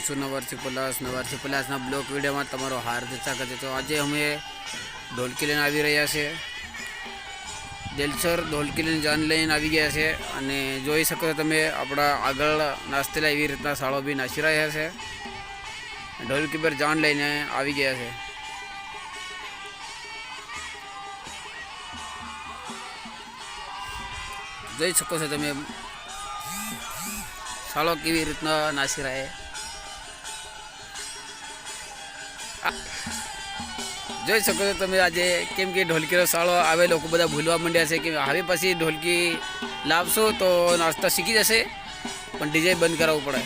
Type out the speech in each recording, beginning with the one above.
છું નવરથી પ્લસના બ્લોક વિડીયોમાં તમારો હાર્દિક સ્વાગત છે. તો આજે અમે ઢોલકી લઈને આવી રહ્યા છે. દિલસર ઢોલકી લઈને જાન લઈને આવી ગયા છે અને જોઈ શકો છો તમે આપણા આગળ નાસ્તેલા એવી રીતના સાળો બી નાસી રહ્યા છે. ઢોલકી પર જાન લઈને આવી ગયા છે. જોઈ શકો છો તમે સાળો કેવી રીતના નાસી રહ્યા. જોઈ શકો છો તમે આજે કેમ કે ઢોલકીનો સાળો આવે લોકો બધા ભૂલવા માંડ્યા છે કે હવે પછી ઢોલકી લાવશો તો નાસ્તા શીખી જશે, પણ ડીજે બંધ કરાવવું પડે.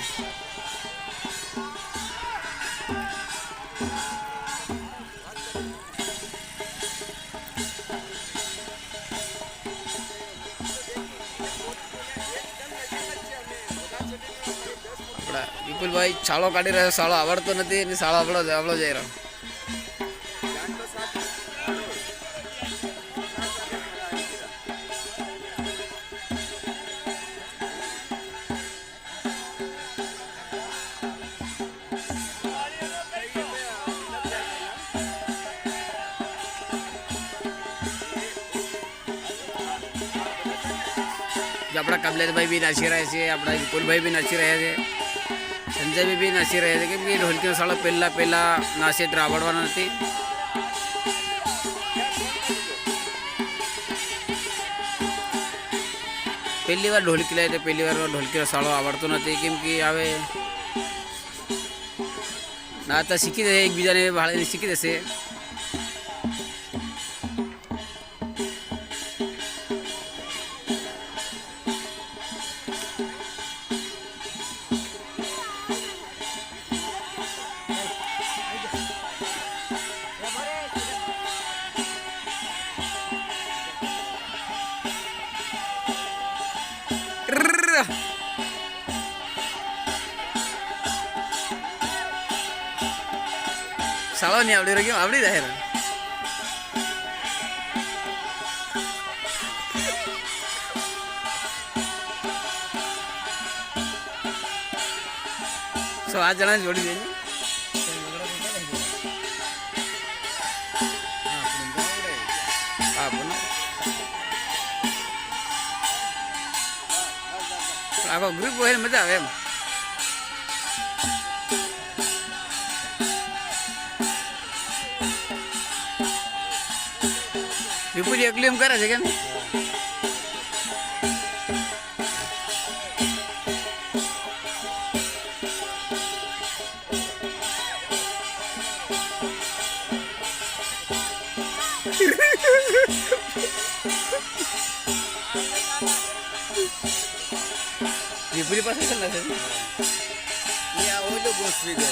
આપણા વિપુલભાઈ સાળો કાઢી રહ્યો. સાળો આવડતો નથી અને સાળો આપણો જઈ રહ્યો. આપણા કમલેશભાઈ બી નાચી રહ્યા છે, આપણા વિપુલભાઈ બી નાચી રહ્યા છે, સંજયભાઈ બી નાચી રહ્યા છે. કેમ કે ઢોલકીનો સાળો પહેલાં નાચે એટલે આવડવાનો નથી. પહેલી વાર ઢોલકી લાવી તો પહેલી વાર ઢોલકીનો સાળો આવડતો નથી. કેમ કે હવે નાતા શીખી જશે, એકબીજાને ભાળીને શીખી જશે. સાળો નહીં આવડી રહ્યો, કેમ આવડી જાય ને. સો 8 જણા જોડી દે. હા બોલો, આખો ગ્રુપ હોય ને મજા આવે એમ. વિપુલ એકલી એમ કરે છે કેમ? વિપુલી પાસે છે ને ઓલો ગોસ્વી દે.